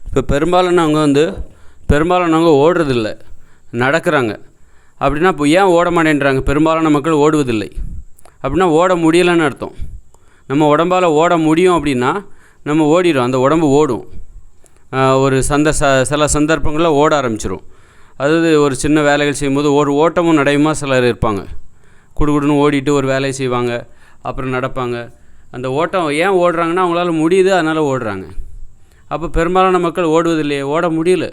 இப்போ பெரும்பாலானவங்க ஓடுறதில்ல, நடக்கிறாங்க. அப்படின்னா இப்போ ஏன் ஓட மாட்டேன்றாங்க? பெரும்பாலான மக்கள் ஓடுவதில்லை அப்படின்னா ஓட முடியலைன்னு அர்த்தம். நம்ம உடம்பால் ஓட முடியும் அப்படின்னா நம்ம ஓடிடும், அந்த உடம்பு ஓடும். ஒரு சில சந்தர்ப்பங்களில் ஓட ஆரம்பிச்சிடும். அதாவது ஒரு சின்ன வேலைகள் செய்யும்போது ஒரு ஓட்டமும் நடையுமா சிலர் இருப்பாங்க. குடுகுடுன்னு ஓடிட்டு ஒரு வேலையை செய்வாங்க, அப்புறம் நடப்பாங்க. அந்த ஓட்டம் ஏன் ஓடுறாங்கன்னா அவங்களால முடியுது, அதனால் ஓடுறாங்க. அப்போ பெரும்பாலான மக்கள் ஓடுவதில்லையே, ஓட முடியல.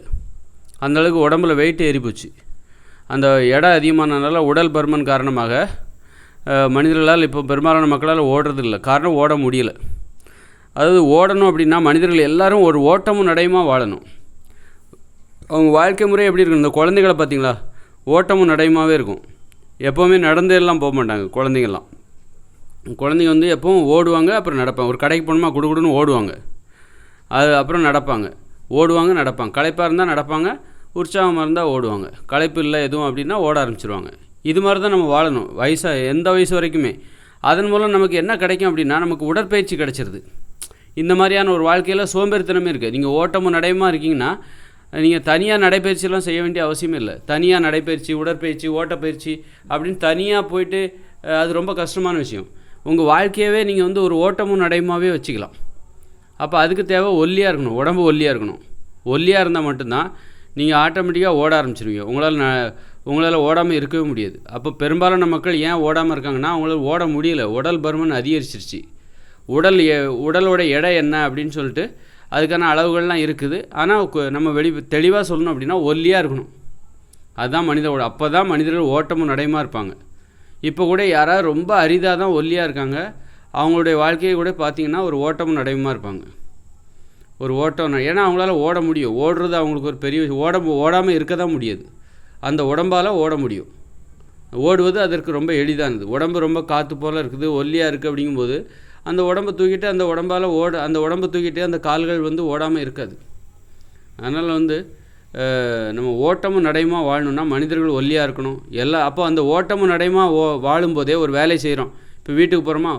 அந்தளவுக்கு உடம்புல வெயிட் ஏறிப்போச்சு. அந்த எடை அதிகமானதுனால உடல் பருமன் காரணமாக மனிதர்களால் இப்போ பெரும்பாலான மக்களால் ஓடுறதில்லை. காரணம் ஓட முடியல. அதாவது ஓடணும் அப்படின்னா மனிதர்கள் எல்லோரும் ஒரு ஓட்டமும் நடையுமா வாழணும். அவங்க வாழ்க்கை முறை எப்படி இருக்கும்? இந்த குழந்தைகளை பார்த்திங்களா, ஓட்டமும் நடையுமாவே இருக்கும். எப்போவுமே நடந்தெல்லாம் போக மாட்டாங்க குழந்தைங்க வந்து எப்பவும் ஓடுவாங்க, அப்புறம் நடப்பாங்க. ஒரு கடைக்கு போகணுமா குடுகுடுன்னு ஓடுவாங்க, அது அப்புறம் நடப்பாங்க. ஓடுவாங்க, நடப்பாங்க. களைப்பாக இருந்தால் நடப்பாங்க, உற்சாகமாக இருந்தால் ஓடுவாங்க. களைப்பு இல்லை எதுவும் அப்படின்னா ஓட ஆரம்பிச்சிருவாங்க. இது மாதிரி தான் நம்ம வாழணும் எந்த வயசு வரைக்குமே. அதன் மூலம் நமக்கு என்ன கிடைக்கும் அப்படின்னா நமக்கு உடற்பயிற்சி கிடைச்சிருது. இந்த மாதிரியான ஒரு வாழ்க்கையில் சோம்பேறித்தனமே இருக்குது. நீங்கள் ஓட்டமும் நடையுமா இருக்கீங்கன்னா நீங்கள் தனியாக நடைப்பயிற்சியெல்லாம் செய்ய வேண்டிய அவசியமே இல்லை. தனியாக நடைப்பயிற்சி, உடற்பயிற்சி, ஓட்டப்பயிற்சி அப்படின்னு தனியாக போயிட்டு அது ரொம்ப கஷ்டமான விஷயம். உங்கள் வாழ்க்கையவே நீங்கள் வந்து ஒரு ஓட்டமும் நடையுமாவே வச்சுக்கலாம். அப்போ அதுக்கு தேவை ஒல்லியாக இருக்கணும், உடம்பு ஒல்லியாக இருக்கணும். ஒல்லியாக இருந்தால் மட்டும்தான் நீங்கள் ஆட்டோமேட்டிக்காக ஓட ஆரம்பிச்சிருவீங்க. உங்களால் ஓடாமல் இருக்கவே முடியாது. அப்போ பெரும்பாலான மக்கள் ஏன் ஓடாமல் இருக்காங்கன்னா அவங்களால ஓட முடியல, உடல் பருமன் அதிகரிச்சிருச்சு. உடலோட எடை என்ன அப்படின்னு சொல்லிட்டு அதுக்கான அளவுகள்லாம் இருக்குது. ஆனால் நம்ம தெளிவாக சொல்லணும் அப்படின்னா ஒல்லியாக இருக்கணும். அதுதான் அப்போ தான் மனிதர்கள் ஓட்டமும் நடையுமா இருப்பாங்க. இப்போ கூட யாராவது ரொம்ப அரிதாக தான் ஒல்லியாக இருக்காங்க, அவங்களுடைய வாழ்க்கையை கூட பார்த்திங்கன்னா ஒரு ஓட்டமும் நடையுமா இருப்பாங்க. ஒரு ஓட்டம், ஏன்னா அவங்களால ஓட முடியும். ஓடுறது அவங்களுக்கு ஒரு பெரிய ஓடாமல் இருக்க தான் முடியாது. அந்த உடம்பால் ஓட முடியும். ஓடுவது அதற்கு ரொம்ப எளிதானது. உடம்பு ரொம்ப காற்று போல் இருக்குது, ஒல்லியாக இருக்குது. அப்படிங்கும்போது அந்த உடம்பை தூக்கிட்டு அந்த உடம்பை தூக்கிட்டு அந்த கால்கள் வந்து ஓடாமல் இருக்காது. அதனால் வந்து நம்ம ஓட்டமும் நடையுமா வாழணுன்னா மனிதர்கள் ஒல்லியாக இருக்கணும். அப்போ அந்த ஓட்டமும் நடையுமா வாழும்போதே ஒரு வேலை செய்கிறோம். இப்போ வீட்டுக்கு போகிறோமா,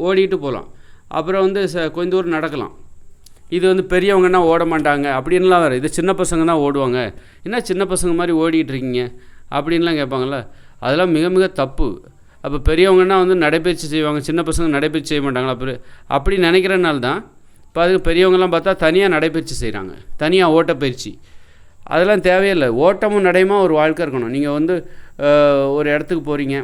ஓடிட்டு போகலாம். அப்புறம் வந்து கொஞ்சம் தூரம் நடக்கலாம். இது வந்து பெரியவங்கன்னா ஓட மாட்டாங்க அப்படின்லாம் வேறு. இது சின்ன பசங்க தான் ஓடுவாங்க. என்ன சின்ன பசங்க மாதிரி ஓடிக்கிட்டு இருக்கீங்க அப்படின்லாம் கேட்பாங்கள்ல. அதெல்லாம் மிக மிக தப்பு. அப்போ பெரியவங்கன்னா வந்து நடைப்பயிற்சி செய்வாங்க, சின்ன பசங்க நடைப்பயிற்சி செய்ய மாட்டாங்களா? அப்படி நினைக்கிறனால தான் இப்போ அதுக்கு பெரியவங்கெல்லாம் பார்த்தா தனியாக நடைப்பயிற்சி செய்கிறாங்க, தனியாக ஓட்டப்பயிற்சி. அதெல்லாம் தேவையில்லை. ஓட்டமும் நடையுமா ஒரு வாழ்க்கை இருக்கணும். நீங்கள் வந்து ஒரு இடத்துக்கு போகிறீங்க.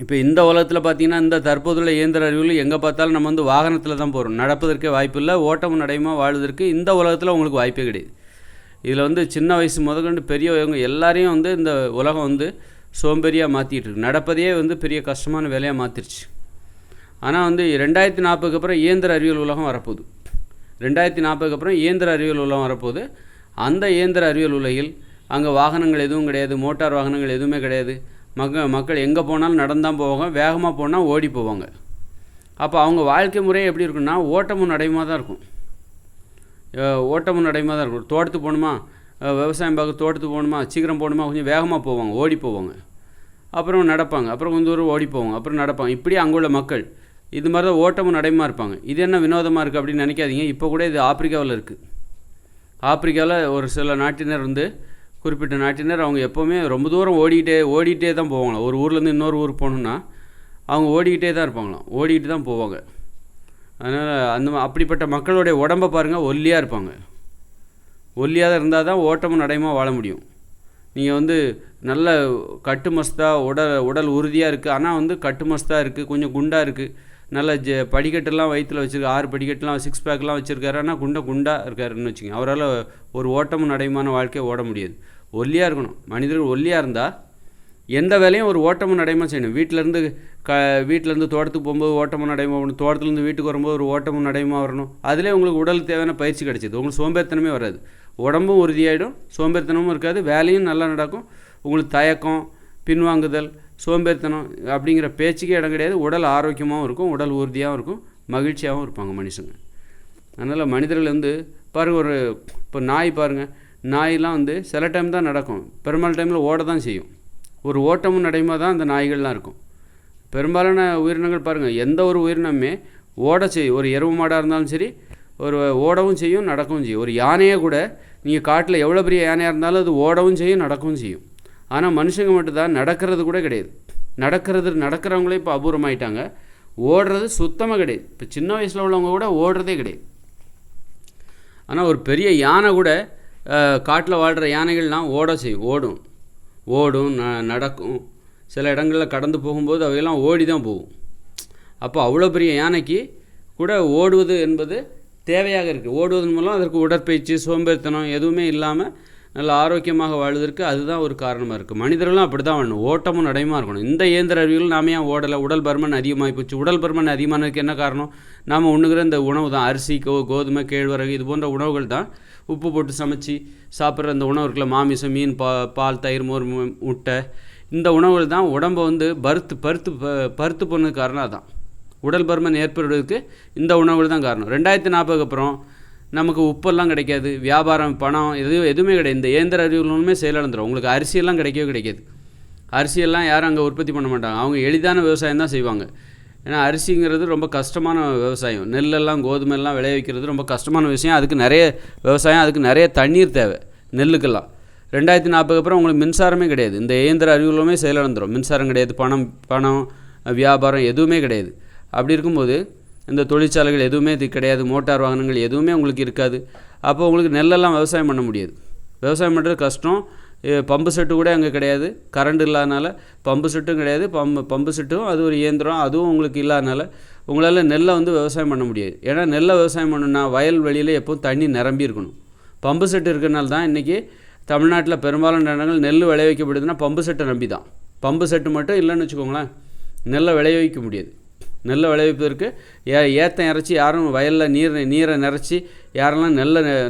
இப்போ இந்த உலகத்தில் பார்த்தீங்கன்னா இந்த தற்போதுள்ள இயந்திர அறிவில் எங்கே பார்த்தாலும் நம்ம வந்து வாகனத்தில் தான் போகிறோம். நடப்பதற்கே வாய்ப்பு இல்லை. ஓட்டமும் நடையுமா வாழ்வதற்கு இந்த உலகத்தில் உங்களுக்கு வாய்ப்பே கிடையாது. இதில் வந்து சின்ன வயசு முதற்கொண்டு பெரியவங்க எல்லாரையும் வந்து இந்த உலகம் வந்து சோம்பேறியாக மாற்றிட்டு இருக்கு. நடப்பதையே வந்து பெரிய கஷ்டமான வேலையாக மாற்றிருச்சு. ஆனால் வந்து 2040க்கு அப்புறம் இயந்திர அறிவியல் உலகம் வரப்போகுது. 2040க்கு அப்புறம் இயந்திர அறிவியல் உலகம் வரப்போகுது. அந்த இயந்திர அறிவியல் உலகில் அங்கே வாகனங்கள் எதுவும் கிடையாது, மோட்டார் வாகனங்கள் எதுவுமே கிடையாது. மக்கள் எங்கே போனாலும் நடந்தான் போவாங்க, வேகமாக போனால் ஓடி போவாங்க. அப்போ அவங்க வாழ்க்கை முறை எப்படி இருக்குன்னா ஓட்டமும் நடையுமா தான் இருக்கும். தோட்டத்துக்கு போகணுமா, விவசாயம் பார்க்க தோட்டத்துக்கு போகணுமா, சீக்கிரம் போகணுமா, கொஞ்சம் வேகமாக போவாங்க, ஓடி போவாங்க. அப்புறம் நடப்பாங்க, அப்புறம் கொஞ்சம் தூரம் ஓடி போவாங்க, அப்புறம் நடப்பாங்க. இப்படி அங்குள்ள மக்கள் இது மாதிரி தான் ஓட்டமும் நடையுமா இருப்பாங்க. இது என்ன வினோதமாக இருக்குது அப்படின்னு நினைக்காதீங்க. இப்போ கூட இது ஆப்பிரிக்காவில் இருக்குது. ஆப்பிரிக்காவில் ஒரு சில நாட்டினர் வந்து குறிப்பிட்ட நாட்டினர் அவங்க எப்போவுமே ரொம்ப தூரம் ஓடிக்கிட்டே தான் போவாங்களாம். ஒரு ஊர்லேருந்து இன்னொரு ஊர் போகணுன்னா அவங்க ஓடிக்கிட்டே தான் இருப்பாங்களாம், ஓடிக்கிட்டு தான் போவாங்க. அதனால் அப்படிப்பட்ட மக்களுடைய உடம்பை பாருங்கள், ஒல்லியாக இருப்பாங்க. ஒல்லியாக இருந்தால் தான் ஓட்டமும் நடையுமா வாழ முடியும். நீங்கள் வந்து நல்ல கட்டுமஸ்தாக உடல் உறுதியாக இருக்குது, ஆனால் வந்து கட்டுமஸ்தாக இருக்குது, கொஞ்சம் குண்டாக இருக்குது, நல்ல படிக்கட்டெல்லாம் வயிற்றில் வச்சுருக்கு, 6 படிக்கட்டெலாம் 6 பேக்கெலாம் வச்சுருக்காரு, ஆனால் குண்டாக இருக்காருன்னு வச்சுக்கோங்க. அவரால் ஒரு ஓட்டமும் நடையுமான வாழ்க்கையை ஓட முடியாது. ஒல்லியாக இருக்கணும். மனிதர்கள் ஒல்லியாக இருந்தால் எந்த வேலையும் ஒரு ஓட்டமும் நடையுமா செய்யணும். வீட்டிலேருந்து தோட்டத்துக்கு போகும்போது ஓட்டமும் நடையுமா வரணும், தோட்டத்துலேருந்து வீட்டுக்கு வரும்போது ஒரு ஓட்டமும் நடையுமா வரணும். அதிலே உங்களுக்கு உடலுக்கு தேவையான பயிற்சி கிடைச்சிது. உங்களுக்கு சோம்பேறித்தனமே வராது. உடம்பும் உறுதியாகிடும், சோம்பேறித்தனமும் இருக்காது, வேலையும் நல்லா நடக்கும். உங்களுக்கு தயக்கம், பின்வாங்குதல், சோம்பேறித்தனம் அப்படிங்கிற பேச்சுக்கே இடம் கிடையாது. உடல் ஆரோக்கியமாகவும் இருக்கும், உடல் உறுதியாகவும் இருக்கும், மகிழ்ச்சியாகவும் இருப்பாங்க மனுஷங்க. அதனால் மனிதர்கள் வந்து பாருங்கள், இப்போ நாய் பாருங்கள், நாயெலாம் வந்து சில டைம் தான் நடக்கும், பெரும்பாலான டைமில் ஓட தான் செய்யும். ஒரு ஓட்டமும் நடையுமா தான் அந்த நாய்கள்லாம் இருக்கும். பெரும்பாலான உயிரினங்கள் பாருங்கள், எந்த ஒரு உயிரினமே ஓட செய்யும். ஒரு எருவு மாடாக இருந்தாலும் சரி, ஒரு ஓடவும் செய்யும், நடக்கவும் செய்யும். ஒரு யானையே கூட நீங்கள் காட்டில் எவ்வளோ பெரிய யானையாக இருந்தாலும் அது ஓடவும் செய்யும், நடக்கவும் செய்யும். ஆனால் மனுஷங்க மட்டும்தான் நடக்கிறது கூட கிடையாது. நடக்கிறவங்களே இப்போ அபூர்வமாயிட்டாங்க. ஓடுறது சுத்தமாக கிடையாது. இப்போ சின்ன வயசில் உள்ளவங்க கூட ஓடுறதே கிடையாது. ஆனால் ஒரு பெரிய யானை கூட காட்டில் வாழ்கிற யானைகள்லாம் ஓடும், நடக்கும். சில இடங்களில் கடந்து போகும்போது அவையெல்லாம் ஓடி தான் போகும். அப்போ அவ்வளோ பெரிய யானைக்கு கூட ஓடுவது என்பது தேவையாக இருக்குது. ஓடுவதன் மூலம் அதற்கு உடற்பயிற்சி, சோம்பேறித்தனம் எதுவுமே இல்லாமல் நல்ல ஆரோக்கியமாக வாழ்வதற்கு அதுதான் ஒரு காரணமாக இருக்குது. மனிதர்களும் அப்படி தான் வாழணும், ஓட்டமும் நடையுமா இருக்கணும். இந்த இயந்திர அறிவியல் நாம் ஏன் ஓடலை? உடல் பருமன் அதிகமாகி போச்சு. உடல் பருமன் அதிகமானதுக்கு என்ன காரணம்? நாம் உண்ணுகிற இந்த உணவு தான். அரிசி, கோதுமை, கேழ்வரகு இது போன்ற உணவுகள் தான். உப்பு போட்டு சமைச்சு சாப்பிட்ற இந்த உணவு இருக்குல்ல, மாமிசம், மீன், பால், தயிர், மோர், முட்டை, இந்த உணவுகள் தான் உடம்பை வந்து பருத்து போனது காரணம். அதான் உடல் பருமன் ஏற்படுவதற்கு இந்த உணவுகள் தான் காரணம். 2040 அப்புறம் நமக்கு உப்பெல்லாம் கிடைக்காது, வியாபாரம், பணம் எதுவுமே கிடையாது. இந்த இயந்திர அறிவுகளுமே செயலிழந்துடும். உங்களுக்கு அரிசியெல்லாம் கிடைக்காது. அரிசியெல்லாம் யாரும் அங்கே உற்பத்தி பண்ண மாட்டாங்க. அவங்க எளிதான விவசாயம் தான் செய்வாங்க. ஏன்னா அரிசிங்கிறது ரொம்ப கஷ்டமான விவசாயம். நெல்லெல்லாம், கோதுமையெல்லாம் விளைய வைக்கிறது ரொம்ப கஷ்டமான விஷயம். அதுக்கு நிறைய விவசாயம், அதுக்கு நிறைய தண்ணீர் தேவை நெல்லுக்கெல்லாம். 2040 அப்புறம் உங்களுக்கு மின்சாரமே கிடையாது. இந்த இயந்திர அறிவுகளுமே செயலிழந்துடும். மின்சாரம் கிடையாது, பணம், வியாபாரம் எதுவுமே கிடையாது. அப்படி இருக்கும்போது இந்த தொழிற்சாலைகள் எதுவுமே கிடையாது, மோட்டார் வாகனங்கள் எதுவுமே உங்களுக்கு இருக்காது. அப்போ உங்களுக்கு நெல்லெல்லாம் விவசாயம் பண்ண முடியாது. விவசாயம் பண்ணுறது கஷ்டம். பம்பு செட்டு கூட அங்கே கிடையாது. கரண்ட் இல்லாதனால பம்பு செட்டும் கிடையாது. பம்பு செட்டும் அது ஒரு இயந்திரம், அதுவும் உங்களுக்கு இல்லாதனால உங்களால் நெல்லை வந்து விவசாயம் பண்ண முடியாது. ஏன்னா நெல்லை விவசாயம் பண்ணணுன்னா வயல் வெளியில் எப்போவும் தண்ணி நிரம்பி இருக்கணும். பம்பு செட்டு இருக்கிறனால தான் இன்றைக்கி தமிழ்நாட்டில் பெரும்பாலான இடங்கள் நெல் விளைய வைக்கப்படுதுன்னா பம்பு செட்டை நம்பி தான். பம்பு செட்டு மட்டும் இல்லைன்னு வச்சுக்கோங்களேன், நெல்லை விளைய வைக்க முடியாது. நெல்லை விளைவிப்பதற்கு ஏத்தம் இறைச்சி யாரும் வயலில் நீரை நிறச்சி யாரெல்லாம்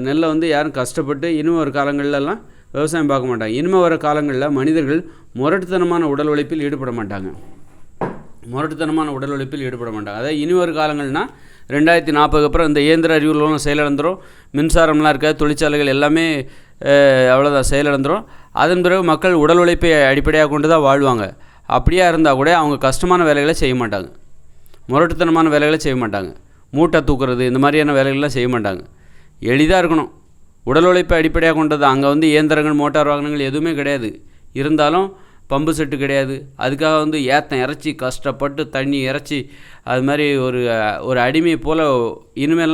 நெல்லை வந்து யாரும் கஷ்டப்பட்டு இனிமே வர காலங்கள்லாம் விவசாயம் பார்க்க மாட்டாங்க. இனிமே வர காலங்களில் மனிதர்கள் முரட்டுத்தனமான உடல் உழைப்பில் ஈடுபட மாட்டாங்க. அதாவது இனி வரும் காலங்கள்னால் 2040 அப்புறம் இந்த இயந்திர அறிவுகளும் செயலிழந்துடும். மின்சாரம்லாம் இருக்காது, தொழிற்சாலைகள் எல்லாமே அவ்வளோதான் செயலிழந்துடும். அதன் பிறகு மக்கள் உடல் உழைப்பை அடிப்படையாக கொண்டு தான் வாழ்வாங்க. அப்படியே இருந்தால் கூட அவங்க கஷ்டமான வேலைகளை செய்ய மாட்டாங்க, முரட்டுத்தனமான வேலைகளை செய்ய மாட்டாங்க, மூட்டை தூக்குறது இந்த மாதிரியான வேலைகள்லாம் செய்ய மாட்டாங்க. எளிதாக இருக்கணும். உடல் உழைப்பை அடிப்படையாக கொண்டது. அங்கே வந்து இயந்திரங்கள், மோட்டார் வாகனங்கள் எதுவுமே கிடையாது. இருந்தாலும் பம்பு செட்டு கிடையாது. அதுக்காக வந்து ஏத்தம் இறைச்சி கஷ்டப்பட்டு தண்ணி இறைச்சி அது மாதிரி ஒரு அடிமை போல் இனிமே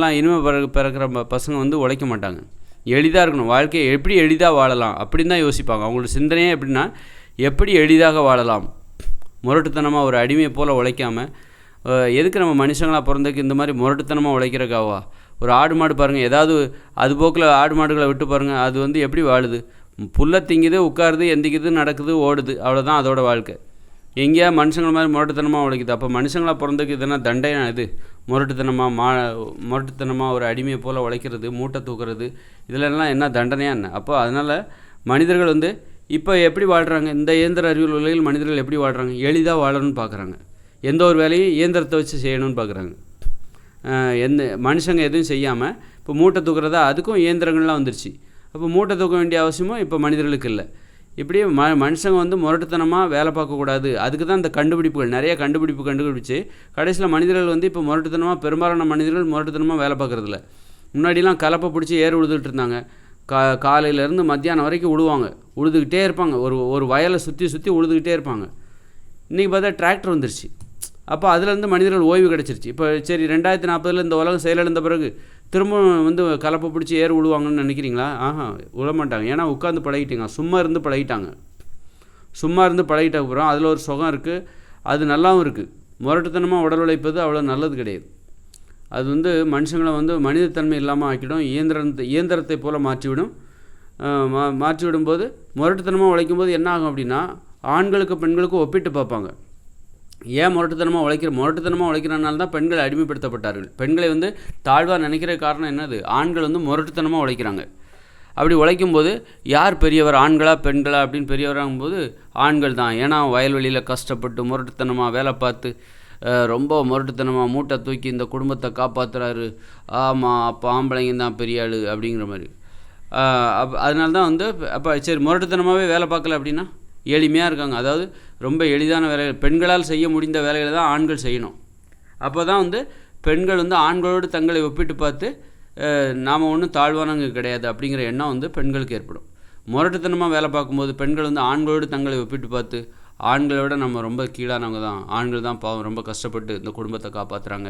பிறக்கிற பசங்க வந்து உழைக்க மாட்டாங்க. எளிதாக இருக்கணும். வாழ்க்கையை எப்படி எளிதாக வாழலாம் அப்படின்னு தான் யோசிப்பாங்க. அவங்களோட சிந்தனையே எப்படின்னா, எப்படி எளிதாக வாழலாம், முரட்டுத்தனமாக ஒரு அடிமையை போல் உழைக்காமல். எதுக்கு நம்ம மனுஷங்களாக பிறந்ததுக்கு இந்த மாதிரி முரட்டுத்தனமாக உழைக்கிறக்காவா? ஒரு ஆடு மாடு பாருங்கள், ஏதாவது அது போக்கில் ஆடு மாடுகளை விட்டு பாருங்கள், அது வந்து எப்படி வாழுது? புல்லை திங்குது, உட்காருது, எந்திக்குது, நடக்குது, ஓடுது, அவ்வளோதான் அதோட வாழ்க்கை. எங்கேயா மனுஷங்களை மாதிரி முரட்டுத்தனமாக உழைக்குது. அப்போ மனுஷங்களாக பிறந்ததுக்கு இதெல்லாம் தண்டையா? இது முரட்டுத்தனமாக ஒரு அடிமையை போல் உழைக்கிறது, மூட்டை தூக்குறது, இதிலெல்லாம் என்ன தண்டனையாக என்ன? அப்போ அதனால் மனிதர்கள் வந்து இப்போ எப்படி வாழ்கிறாங்க? இந்த இயந்திர அறிவியல் உலகில் மனிதர்கள் எப்படி வாழ்கிறாங்க? எளிதாக வாழணும்னு பார்க்குறாங்க. எந்த ஒரு வேலையும் இயந்திரத்தை வச்சு செய்யணும்னு பார்க்குறாங்க. மனுஷங்க எதுவும் செய்யாமல் இப்போ மூட்டை தூக்குறதா, அதுக்கும் இயந்திரங்கள்லாம் வந்துருச்சு. அப்போ மூட்டை தூக்க வேண்டிய அவசியமும் இப்போ மனிதர்களுக்கு இல்லை. இப்படியே மனுஷங்க வந்து முரட்டுத்தனமாக வேலை பார்க்கக்கூடாது. அதுக்கு தான் இந்த கண்டுபிடிப்புகள், நிறைய கண்டுபிடிச்சு கடைசியில் மனிதர்கள் வந்து இப்போ பெரும்பாலான மனிதர்கள் முரட்டுத்தனமாக வேலை பார்க்குறதில்ல. முன்னாடிலாம் கலப்பை பிடிச்சி ஏர் உழுதுகிட்டு இருந்தாங்க. காலையிலேருந்து மத்தியானம் வரைக்கும் உழுதுகிட்டே இருப்பாங்க. ஒரு வயலை சுற்றி உழுதுகிட்டே இருப்பாங்க. இன்றைக்கி பார்த்தா டிராக்டர் வந்துருச்சு. அப்போ அதுலேருந்து மனிதர்கள் ஓய்வு கிடச்சிருச்சு. இப்போ சரி 2040 இந்த உலகம் செயலிழந்த பிறகு திரும்ப வந்து கலப்பை பிடிச்சி ஏர் விடுவாங்கன்னு நினைக்கிறீங்களா? விட மாட்டாங்க. ஏன்னா உட்காந்து பழகிட்டாங்க, சும்மா இருந்து பழகிட்டாங்க அப்புறம் அதில் ஒரு சுகம் இருக்குது, அது நல்லாவும் இருக்குது. முரட்டுத்தனமாக உடல் உழைப்பது அவ்வளோ நல்லது கிடையாது. அது வந்து மனுஷங்களை வந்து மனிதத்தன்மை இல்லாமல் ஆக்கிடும். இயந்திரத்தை போல் மாற்றிவிடும்போது முரட்டுத்தனமாக உழைக்கும்போது என்ன ஆகும் அப்படின்னா, ஆண்களுக்கு பெண்களுக்கும் ஒப்பிட்டு பார்ப்பாங்க. ஏன் முரட்டுத்தனமாக உழைக்கிறனால தான் பெண்கள் அடிமைப்படுத்தப்பட்டார்கள். பெண்களை வந்து தாழ்வாக நினைக்கிற காரணம் என்னது? ஆண்கள் வந்து முரட்டுத்தனமாக உழைக்கிறாங்க. அப்படி உழைக்கும்போது யார் பெரியவர், ஆண்களா பெண்களா அப்படின்னு பெரியவராகும்போது ஆண்கள் தான். ஏன்னா வயல்வெளியில் கஷ்டப்பட்டு முரட்டுத்தனமாக வேலை பார்த்து ரொம்ப முரட்டுத்தனமாக மூட்டை தூக்கி இந்த குடும்பத்தை காப்பாற்றுறாரு. ஆமாம், அப்போ ஆம்பளைங்க தான் பெரிய ஆள் அப்படிங்கிற மாதிரி. அதனால தான் வந்து அப்போ சரி முரட்டுத்தனமாகவே வேலை பார்க்கல அப்படின்னா எளிமையாக இருக்காங்க. அதாவது ரொம்ப எளிதான வேலைகள், பெண்களால் செய்ய முடிந்த வேலைகளை தான் ஆண்கள் செய்யணும். அப்போ தான் வந்து பெண்கள் வந்து ஆண்களோடு தங்களை ஒப்பிட்டு பார்த்து நாம் ஒன்றும் தாழ்வானவங்க கிடையாது அப்படிங்கிற எண்ணம் வந்து பெண்களுக்கு ஏற்படும். முரட்டுத்தனமாக வேலை பார்க்கும்போது பெண்கள் வந்து ஆண்களோடு தங்களை ஒப்பிட்டு பார்த்து, ஆண்களை விட நம்ம ரொம்ப கீழானவங்க தான், ஆண்கள் தான் பாவம் ரொம்ப கஷ்டப்பட்டு இந்த குடும்பத்தை காப்பாற்றுறாங்க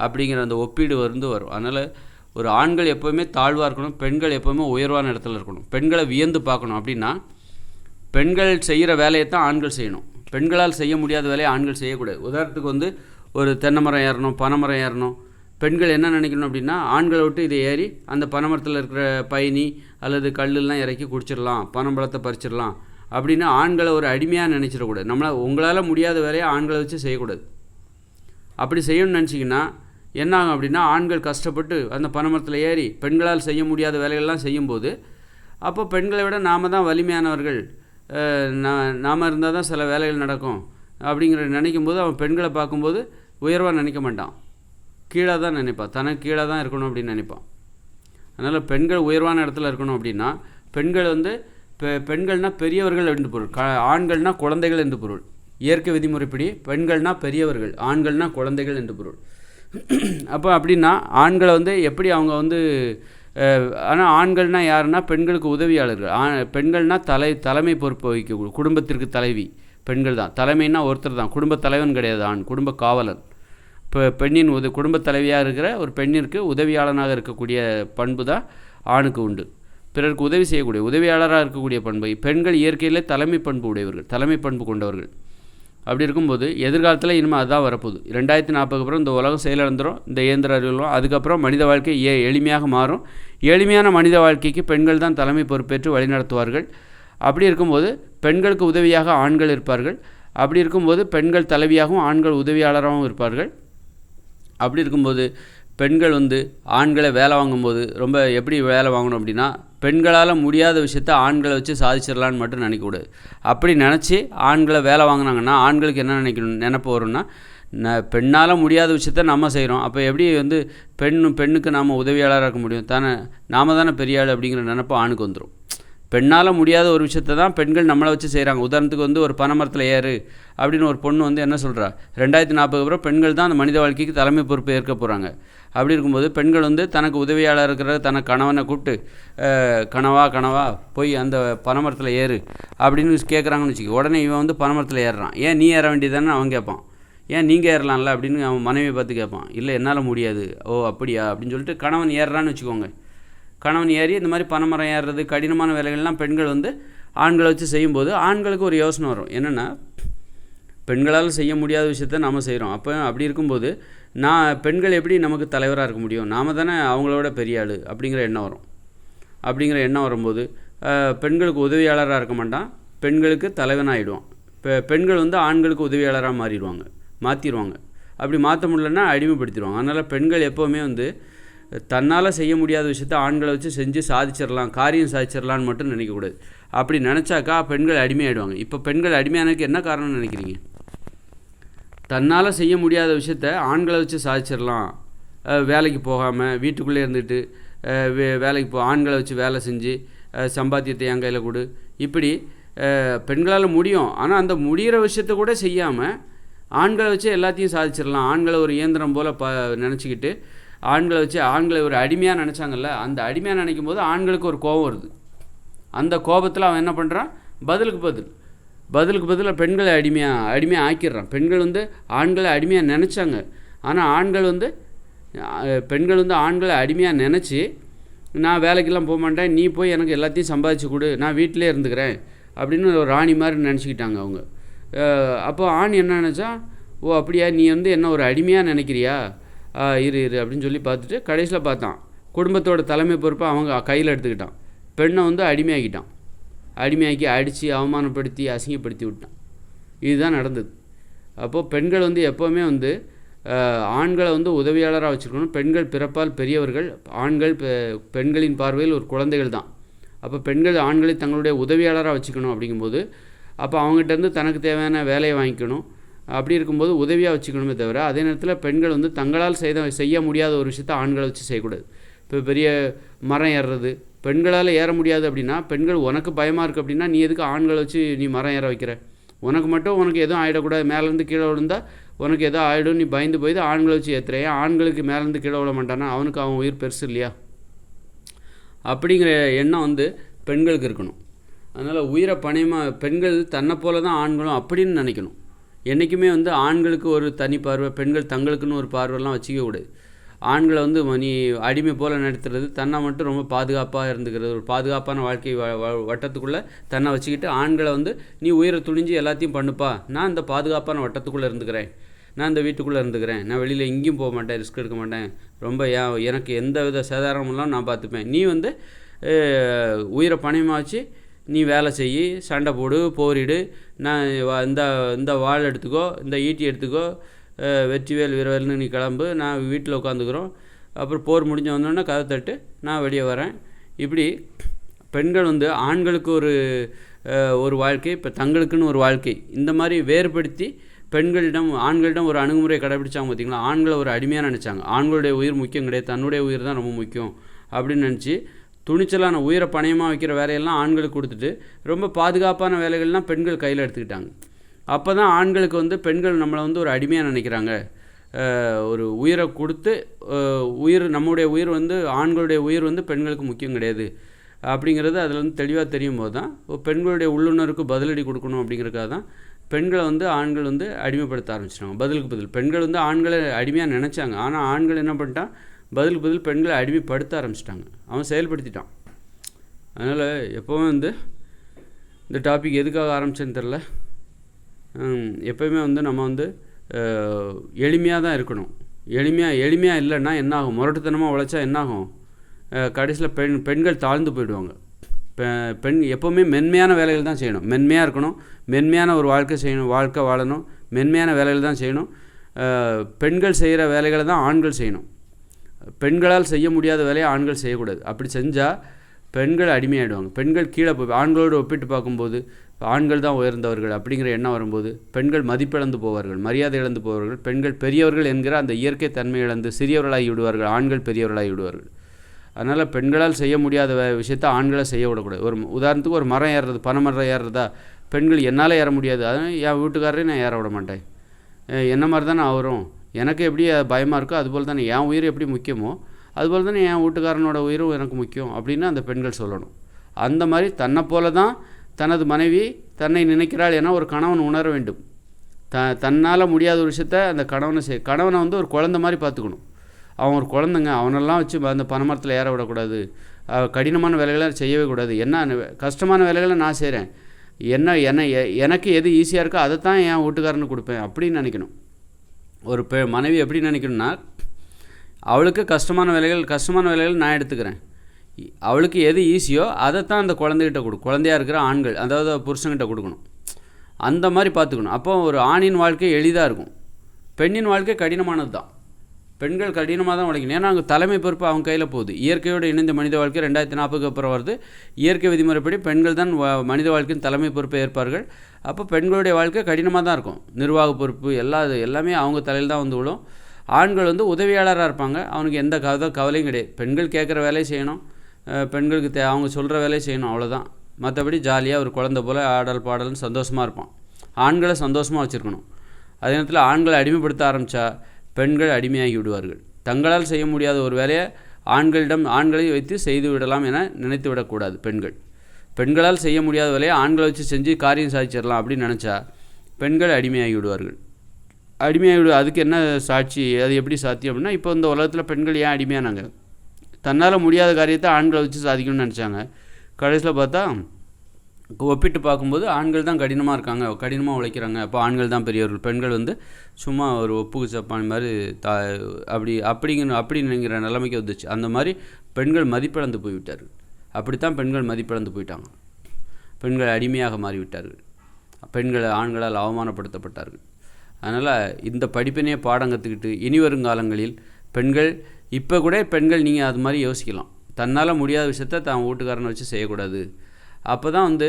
அப்படிங்கிற அந்த ஒப்பீடு வரும். அதனால் ஒரு ஆண்கள் எப்போவுமே தாழ்வாக இருக்கணும், பெண்கள் எப்போவுமே உயர்வான இடத்துல இருக்கணும். பெண்களை வியந்து பார்க்கணும். அப்படின்னா பெண்கள் செய்கிற வேலையை தான் ஆண்கள் செய்யணும். பெண்களால் செய்ய முடியாத வேலையை ஆண்கள் செய்யக்கூடாது. உதாரணத்துக்கு வந்து ஒரு தென்னை மரம் ஏறணும், பனைமரம் ஏறணும். பெண்கள் என்ன நினைக்கணும் அப்படின்னா, ஆண்களை விட்டு இதை ஏறி அந்த பனைமரத்தில் இருக்கிற பயணி அல்லது கல்லெல்லாம் இறக்கி குடிச்சிடலாம், பனம்பழத்தை பறிச்சிடலாம் அப்படின்னு ஆண்களை ஒரு அடிமையாக நினச்சிடக்கூடாது. உங்களால் முடியாத வேலையை ஆண்களை வச்சு செய்யக்கூடாது. அப்படி செய்யணும்னு நினச்சிங்கன்னா என்ன ஆகும் அப்படின்னா, ஆண்கள் கஷ்டப்பட்டு அந்த பனைமரத்தில் ஏறி பெண்களால் செய்ய முடியாத வேலைகள்லாம் செய்யும்போது, அப்போ பெண்களை விட நாம் தான் வலிமையானவர்கள், நாம் இருந்தால் தான் சில வேலைகள் நடக்கும் அப்படிங்கிற நினைக்கும்போது அவன் பெண்களை பார்க்கும்போது உயர்வாக நினைக்க மாட்டான், கீழே தான் நினைப்பான், தனக்கு கீழே தான் இருக்கணும் அப்படின்னு நினைப்பான். அதனால் பெண்கள் உயர்வான இடத்துல இருக்கணும் அப்படின்னா பெண்கள் வந்து பெண்கள்னால் பெரியவர்கள் என்று பொருள், ஆண்கள்னால் குழந்தைகள் என்று பொருள். இயற்கை விதிமுறைப்படி பெண்கள்னால் பெரியவர்கள், ஆண்கள்னால் குழந்தைகள் என்று பொருள். அப்போ அப்படின்னா ஆண்களை வந்து எப்படி அவங்க வந்து, ஆனால் ஆண்கள்னால் யாருன்னா பெண்களுக்கு உதவியாளர்கள். பெண்கள்னால் தலைமை பொறுப்பு வகிக்க, குடும்பத்திற்கு தலைவி பெண்கள் தான். தலைமைன்னா ஒருத்தர் தான், குடும்ப தலைவன் கிடையாது ஆண், குடும்ப காவலன். இப்போ பெண்ணின் குடும்பத் தலைவியாக இருக்கிற ஒரு பெண்ணிற்கு உதவியாளனாக இருக்கக்கூடிய பண்பு தான் ஆணுக்கு உண்டு. பிறருக்கு உதவி செய்யக்கூடிய உதவியாளராக இருக்கக்கூடிய பண்பை பெண்கள் இயற்கையிலே தலைமை பண்பு உடையவர்கள், தலைமை பண்பு கொண்டவர்கள். அப்படி இருக்கும்போது எதிர்காலத்தில் இனிமேல் அதுதான் வரப்போகுது. 2040 அப்புறம் இந்த உலகம் செயலிழந்துடும், இந்த இயந்திர அறிவிலும். அதுக்கப்புறம் மனித வாழ்க்கை எளிமையாக மாறும். எளிமையான மனித வாழ்க்கைக்கு பெண்கள் தான் தலைமை பொறுப்பேற்று வழிநடத்துவார்கள். அப்படி இருக்கும்போது பெண்களுக்கு உதவியாக ஆண்கள் இருப்பார்கள். அப்படி இருக்கும்போது பெண்கள் தலைவியாகவும் ஆண்கள் உதவியாளராகவும் இருப்பார்கள். அப்படி இருக்கும்போது பெண்கள் வந்து ஆண்களை வேலை வாங்கும்போது ரொம்ப எப்படி வேலை வாங்கணும் அப்படின்னா, பெண்களால் முடியாத விஷயத்த ஆண்களை வச்சு சாதிச்சிடலான்னு மட்டும் நினைக்கக்கூடாது. அப்படி நினச்சி ஆண்களை வேலை வாங்கினாங்கன்னா ஆண்களுக்கு என்ன நினைப்பு வரும்னா, பெண்ணால் முடியாத விஷயத்த நம்ம செய்கிறோம், அப்போ எப்படி வந்து பெண்ணுக்கு நாம் உதவியாளராக இருக்க முடியும், நாம் தானே பெரிய ஆள் அப்படிங்கிற நினைப்பு ஆணுக்கு வந்துடும். பெண்ணால் முடியாத ஒரு விஷயத்தை தான் பெண்கள் நம்மளை வச்சு செய்கிறாங்க. உதாரணத்துக்கு வந்து ஒரு பனைமரத்தில் ஏறு அப்படின்னு ஒரு பொண்ணு வந்து என்ன சொல்கிறா, 2040 அப்புறம் பெண்கள் தான் அந்த மனித வாழ்க்கைக்கு தலைமை பொறுப்பு ஏற்க போகிறாங்க. அப்படி இருக்கும்போது பெண்கள் வந்து தனக்கு உதவியாளர் இருக்கிற தனக்கு கணவனை கூப்பிட்டு, கனவா போய் அந்த பனைமரத்தில் ஏறு அப்படின்னு கேட்குறாங்கன்னு வச்சுக்கோ. உடனே இவன் வந்து பனைமரத்தில் ஏறுறான். ஏன் நீ ஏற வேண்டியதானே அவன் கேட்பான். ஏன் நீங்கள் ஏறலாம்ல அப்படின்னு அவன் மனைவியை பார்த்து கேட்பான். இல்லை என்னால் முடியாது. ஓ அப்படியா அப்படின்னு சொல்லிட்டு கணவன் ஏறுறான்னு வச்சுக்கோங்க. கணவன் ஏறி இந்த மாதிரி பனைமரம் ஏறுறது, கடினமான வேலைகள்லாம் பெண்கள் வந்து ஆண்களை வச்சு செய்யும்போது ஆண்களுக்கு ஒரு யோசனை வரும். என்னென்னா, பெண்களால் செய்ய முடியாத விஷயத்த நாம் செய்கிறோம். அப்படி இருக்கும்போது பெண்கள் எப்படி நமக்கு தலைவராக இருக்க முடியும், நாம் தானே அவங்களோட பெரிய ஆள் அப்படிங்கிற எண்ணம் வரும். அப்படிங்கிற எண்ணம் வரும்போது பெண்களுக்கு உதவியாளராக இருக்க மாட்டான், பெண்களுக்கு தலைவனாகிடுவான். பெண்கள் வந்து ஆண்களுக்கு உதவியாளராக மாற்றிடுவாங்க. அப்படி மாற்ற முடியலன்னா அடிமைப்படுத்திடுவாங்க. அதனால் பெண்கள் எப்போவுமே வந்து தன்னால் செய்ய முடியாத விஷயத்த ஆண்களை வச்சு செஞ்சு சாதிச்சிடலாம், காரியம் சாதிச்சிடலான்னு மட்டும் நினைக்கக்கூடாது. அப்படி நினச்சாக்கா பெண்கள் அடிமையாகிடுவாங்க. இப்போ பெண்கள் அடிமையானதுக்கு என்ன காரணம்னு நினைக்கிறீங்க? தன்னால் செய்ய முடியாத விஷயத்த ஆண்களை வச்சு சாதிச்சிடலாம், வேலைக்கு போகாமல் வீட்டுக்குள்ளே இருந்துட்டு வேலைக்கு ஆண்களை வச்சு வேலை செஞ்சு சம்பாத்தியத்தை என் கையில் கொடு, இப்படி பெண்களால் முடியும். ஆனால் அந்த முடிகிற விஷயத்த கூட செய்யாமல் ஆண்களை வச்சு எல்லாத்தையும் சாதிச்சிடலாம், ஆண்களை ஒரு இயந்திரம் போல் நினச்சிக்கிட்டு ஆண்களை ஒரு அடிமையாக நினச்சாங்கல்ல, அந்த அடிமையாக நினைக்கும் போது ஆண்களுக்கு ஒரு கோபம் வருது. அந்த கோபத்தில் அவன் என்ன பண்ணுறான், பதிலுக்கு பதில் பெண்களை அடிமையாக ஆக்கிடுறான். பெண்கள் வந்து ஆண்களை அடிமையாக நினச்சாங்க, ஆனால் பெண்கள் வந்து ஆண்களை அடிமையாக நினச்சி, நான் வேலைக்கெல்லாம் போக மாட்டேன், நீ போய் எனக்கு எல்லாத்தையும் சம்பாதிச்சு கொடு, நான் வீட்டிலே இருந்துக்கிறேன் அப்படின்னு ஒரு ராணி மாதிரி நினச்சிக்கிட்டாங்க அவங்க. அப்போ ஆண் என்ன நினச்சா, ஓ அப்படியா, நீ வந்து என்ன ஒரு அடிமையாக நினைக்கிறியா, இரு அப்படின்னு சொல்லி பார்த்துட்டு கடைசியில் பார்த்தான், குடும்பத்தோட தலைமை பொறுப்பை அவங்க கையில் எடுத்துக்கிட்டான். பெண்ணை வந்து அடிமையாக்கி அடித்து அவமானப்படுத்தி அசிங்கப்படுத்தி விட்டான். இதுதான் நடந்தது. அப்போது பெண்கள் வந்து எப்போவுமே வந்து ஆண்களை வந்து உதவியாளராக வச்சுருக்கணும். பெண்கள் பிறப்பால் பெரியவர்கள், ஆண்கள் பெண்களின் பார்வையில் ஒரு குழந்தைகள் தான். அப்போ பெண்கள் ஆண்களை தங்களுடைய உதவியாளராக வச்சுக்கணும். அப்படிங்கும்போது அப்போ அவங்ககிட்டருந்து தனக்கு தேவையான வேலையை வாங்கிக்கணும். அப்படி இருக்கும்போது உதவியாக வச்சுக்கணுமே தவிர, அதே நேரத்தில் பெண்கள் வந்து தங்களால் செய்ய முடியாத ஒரு விஷயத்த ஆண்களை வச்சு செய்யக்கூடாது. இப்போ பெரிய மரம் ஏறுறது பெண்களால் ஏற முடியாது அப்படின்னா, பெண்கள் உனக்கு பயமாக இருக்குது அப்படின்னா நீ எதுக்கு ஆண்களை வச்சு நீ மரம் ஏற வைக்கிற? உனக்கு எதுவும் ஆகிடக்கூடாது, மேலேருந்து கீழே விழுந்தால் உனக்கு எதோ ஆகிடும், நீ பயந்து போய் ஆண்களை வச்சு ஏற்றுறேன். ஆண்களுக்கு மேலேருந்து கீழே விழ மாட்டானா, அவனுக்கு அவன் உயிர் பெருசு இல்லையா? அப்படிங்கிற எண்ணம் வந்து பெண்களுக்கு இருக்கணும். அதனால் உயிரை பணயமாக பெண்கள் தன்னை போல தான் ஆண்களும் அப்படின்னு நினைக்கணும். என்றைக்குமே வந்து ஆண்களுக்கு ஒரு தனி பார்வை, பெண்கள் தங்களுக்குன்னு ஒரு பார்வைலாம் வச்சுக்க கூடாது. ஆண்களை வந்து நீ அடிமை போல் நடத்துறது, தன்னை மட்டும் ரொம்ப பாதுகாப்பாக இருந்துக்கிறது, ஒரு பாதுகாப்பான வாழ்க்கை வட்டத்துக்குள்ளே தன்னை வச்சுக்கிட்டு ஆண்களை வந்து நீ உயிரை துணிஞ்சு எல்லாத்தையும் பண்ணுப்பா, நான் இந்த பாதுகாப்பான வட்டத்துக்குள்ளே இருந்துக்கிறேன், நான் இந்த வீட்டுக்குள்ளே இருந்துக்கிறேன், நான் வெளியில் எங்கேயும் போக மாட்டேன், ரிஸ்க் எடுக்க மாட்டேன், ரொம்ப எனக்கு எந்த வித சேதாரமெல்லாம் நான் பார்த்துப்பேன், நீ வந்து உயிரை பணயமாக வச்சு நீ வேலை செய்யி, சண்டை போடு, போரிடு, நான் இந்த வாள் எடுத்துக்கோ, இந்த ஈட்டி எடுத்துக்கோ, வெற்றிவேல் வீரவேல்னு நீ கிளம்பு, நான் வீட்டில் உட்காந்துக்கிறோம், அப்புறம் போர் முடிஞ்ச வந்தோடனே கதை தட்டு, நான் வெளியே வரேன். இப்படி பெண்கள் வந்து ஆண்களுக்கு ஒரு வாழ்க்கை, இப்போ தங்களுக்குன்னு ஒரு வாழ்க்கை, இந்த மாதிரி வேறுபடுத்தி ஆண்களிடம் ஒரு அணுகுமுறையை கடைபிடிச்சாங்க. பார்த்திங்களா, ஆண்களை ஒரு அடிமையாக நினச்சாங்க. ஆண்களுடைய உயிர் முக்கியம் கிடையாது, தன்னுடைய உயிர் தான் ரொம்ப முக்கியம் அப்படின்னு நினச்சி துணிச்சலான உயிரை பணயமாக வைக்கிற வேலையெல்லாம் ஆண்களுக்கு கொடுத்துட்டு ரொம்ப பாதுகாப்பான வேலைகள்லாம் பெண்கள் கையில் எடுத்துக்கிட்டாங்க. அப்போ தான் ஆண்களுக்கு வந்து பெண்கள் நம்மளை வந்து ஒரு அடிமையாக நினைக்கிறாங்க. ஒரு உயிரை கொடுத்து நம்முடைய உயிர் வந்து ஆண்களுடைய உயிர் வந்து பெண்களுக்கு முக்கியம் கிடையாது அப்படிங்கிறது அதில் வந்து தெளிவாக தெரியும் போது தான் பெண்களுடைய உள்ளுணர்வுக்கு பதிலடி கொடுக்கணும். அப்படிங்கிறதுக்காக தான் பெண்களை வந்து ஆண்கள் வந்து அடிமைப்படுத்த ஆரம்பிச்சிட்டாங்க. பதிலுக்கு பதில் பெண்கள் வந்து ஆண்களை அடிமையாக நினச்சாங்க. ஆனால் ஆண்கள் என்ன பண்ணிட்டான், பதிலுக்கு பதில் பெண்களை அடிமைப்படுத்த ஆரம்பிச்சிட்டாங்க. அவன் செயல்படுத்திட்டான். அதனால் எப்போவுமே வந்து இந்த டாபிக் எதுக்காக ஆரம்பிச்சேன்னு தெரில. எப்போயுமே வந்து நம்ம வந்து எளிமையாக தான் இருக்கணும். எளிமையாக இல்லைன்னா என்னாகும், முரட்டுத்தனமாக உழைச்சா என்னாகும், கடைசியில் பெண்கள் தாழ்ந்து போயிடுவாங்க. எப்போவுமே மென்மையான வேலைகள் தான் செய்யணும். மென்மையாக இருக்கணும், மென்மையான ஒரு வாழ்க்கை வாழணும், மென்மையான வேலைகள் தான் செய்யணும். பெண்கள் செய்கிற வேலைகளை தான் ஆண்கள் செய்யணும். பெண்களால் செய்ய முடியாத வேலையை ஆண்கள் செய்யக்கூடாது. அப்படி செஞ்சால் பெண்கள் அடிமையாகிடுவாங்க. பெண்கள் கீழே போய் ஆண்களோடு ஒப்பிட்டு பார்க்கும்போது ஆண்கள் தான் உயர்ந்தவர்கள் அப்படிங்கிற எண்ணம் வரும்போது பெண்கள் மதிப்பிழந்து போவார்கள், மரியாதை இழந்து போவார்கள். பெண்கள் பெரியவர்கள் என்கிற அந்த இயற்கை தன்மை இழந்து சிறியவர்களாகி விடுவார்கள், ஆண்கள் பெரியவர்களாகி விடுவார்கள். அதனால் பெண்களால் செய்ய முடியாத விஷயத்தை ஆண்களை செய்ய விடக்கூடாது. ஒரு உதாரணத்துக்கு ஒரு மரம் ஏறுறது, பனைமரம் ஏறுறதா, பெண்கள் என்னால் ஏற முடியாது, அதனால் என் வீட்டுக்காரரையும் நான் ஏற விட மாட்டேன், என்ன மாதிரி தான் நான் வரும், எனக்கு எப்படி பயமாக இருக்கோ அதுபோல் தானே என் உயிர் எப்படி முக்கியமோ அதுபோல் தானே என் வீட்டுக்காரனோட உயிரும் எனக்கு முக்கியம் அப்படின்னு அந்த பெண்கள் சொல்லணும். அந்த மாதிரி தன்னை போல தான் தனது மனைவி தன்னை நினைக்கிறாள் என ஒரு கணவன் உணர வேண்டும். தன்னால் முடியாத ஒரு விஷயத்த அந்த கணவனை வந்து ஒரு குழந்தை மாதிரி பார்த்துக்கணும். அவன் ஒரு குழந்தைங்க, அவனெல்லாம் வச்சு அந்த பனைமரத்தில் ஏற விடக்கூடாது, கடினமான வேலைகளை செய்யவே கூடாது, என்ன கஷ்டமான வேலைகளை நான் செய்கிறேன், எனக்கு எது ஈஸியாக இருக்கோ அதை தான் என் வீட்டுக்காரனுக்கு கொடுப்பேன் அப்படின்னு நினைக்கணும். ஒரு மனைவி எப்படி நினைக்கணும்னா, அவளுக்கு கஷ்டமான வேலைகள் நான் எடுத்துக்கிறேன், அவளுக்கு எது ஈஸியோ அதைத்தான் அந்த குழந்தைகிட்ட குழந்தையாக இருக்கிற ஆண்கள், அதாவது புருஷன்கிட்ட கொடுக்கணும். அந்த மாதிரி பார்த்துக்கணும். அப்போ ஒரு ஆணின் வாழ்க்கை எளிதாக இருக்கும், பெண்ணின் வாழ்க்கை கடினமானது தான். பெண்கள் கடினமாக தான் உழைக்கணும். ஏன்னா அங்கே தலைமை பொறுப்பு அவங்க கையில் போகுது. இயற்கையோடு இணைந்த மனித வாழ்க்கை 2040 அப்புறம் வருது. இயற்கை விதிமுறைப்படி பெண்கள் தான் மனித வாழ்க்கையின் தலைமை பொறுப்பை ஏற்பார்கள். அப்போ பெண்களுடைய வாழ்க்கை கடினமாக தான் இருக்கும். நிர்வாக பொறுப்பு எல்லாமே அவங்க தலையில் தான் வந்து விடும். ஆண்கள் வந்து உதவியாளராக இருப்பாங்க, அவனுக்கு எந்த கவலையும் கிடையாது. பெண்கள் கேட்குற வேலையை செய்யணும், பெண்களுக்கு அவங்க சொல்கிற வேலையை செய்யணும், அவ்வளோதான். மற்றபடி ஜாலியாக ஒரு குழந்தை போல் ஆடல் பாடல்னு சந்தோஷமாக இருப்பான். ஆண்களை சந்தோஷமாக வச்சுருக்கணும். அதே நேரத்தில் ஆண்களை அடிமைப்படுத்த ஆரம்பித்தா பெண்கள் அடிமையாகி விடுவார்கள். தங்களால் செய்ய முடியாத ஒரு வேலையை ஆண்களை வைத்து செய்து விடலாம் என நினைத்து விடக்கூடாது. பெண்களால் செய்ய முடியாத வேலையை ஆண்களை வச்சு செஞ்சு காரியம் சாதிச்சிடலாம் அப்படின்னு நினச்சா பெண்கள் அடிமையாகி விடுவார்கள். அதுக்கு என்ன சாட்சி, அது எப்படி சாத்தியம் அப்படின்னா, இப்போ இந்த உலகத்தில் பெண்கள் ஏன் அடிமையானாங்க, தன்னால் முடியாத காரியத்தை ஆண்களை வச்சு சாதிக்கணும்னு நினச்சாங்க. கடைசியில் பார்த்தா ஒப்பிட்டு பார்க்கும்போது ஆண்கள் தான் கடினமாக இருக்காங்க, கடினமாக உழைக்கிறாங்க, அப்போ ஆண்கள் தான் பெரியவர்கள், பெண்கள் வந்து சும்மா ஒரு ஒப்புக்கு சப்பான் மாதிரி அப்படிங்கிற நிலைமைக்கு வந்துச்சு. அந்த மாதிரி பெண்கள் மதிப்பிழந்து போய்விட்டார்கள். அப்படித்தான் பெண்கள் மதிப்பிழந்து போயிட்டாங்க. பெண்கள் அடிமையாக மாறிவிட்டார்கள். ஆண்களால் அவமானப்படுத்தப்பட்டார்கள். அதனால் இந்த படிப்பினையே பாடம் கற்றுக்கிட்டு இனி வருங்காலங்களில் இப்போ கூட பெண்கள் நீங்கள் அது மாதிரி யோசிக்கலாம். தன்னால் முடியாத விஷயத்த தான் வீட்டுக்காரனை வச்சு செய்யக்கூடாது. அப்போ தான் வந்து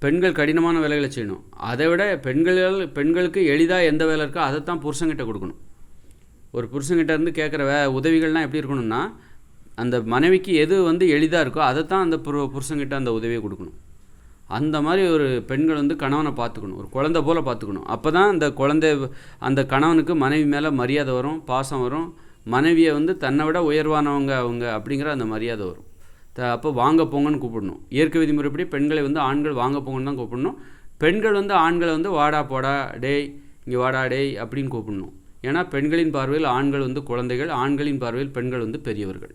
பெண்கள் கடினமான வேலைகளை செய்யணும். அதை விட பெண்களுக்கு எளிதாக எந்த வேலை இருக்கோ அதை தான் புருஷங்கிட்ட கொடுக்கணும். ஒரு புருஷங்கிட்ட இருந்து கேட்குற உதவிகள்லாம் எப்படி இருக்கணும்னா, அந்த மனைவிக்கு எது வந்து எளிதாக இருக்கோ அதை தான் அந்த புருஷங்கிட்ட அந்த உதவியை கொடுக்கணும். அந்த மாதிரி ஒரு பெண்கள் வந்து கணவனை பார்த்துக்கணும், ஒரு குழந்தை போல் பார்த்துக்கணும். அப்போ தான் அந்த கணவனுக்கு மனைவி மேலே மரியாதை வரும், பாசம் வரும், மனைவியை வந்து தன்னை விட உயர்வானவங்க அவங்க அப்படிங்கிற அந்த மரியாதை வரும். அப்போ வாங்க போங்கன்னு கூப்பிடணும். இயற்கை விதிமுறைப்படி பெண்களை வந்து ஆண்கள் வாங்க போங்கன்னு தான் கூப்பிடணும். பெண்கள் வந்து ஆண்களை வந்து வாடா போடா, டேய் இங்கே வாடா டேய் அப்படின்னு கூப்பிடணும். ஏன்னா பெண்களின் பார்வையில் ஆண்கள் வந்து குழந்தைகள், ஆண்களின் பார்வையில் பெண்கள் வந்து பெரியவர்கள்.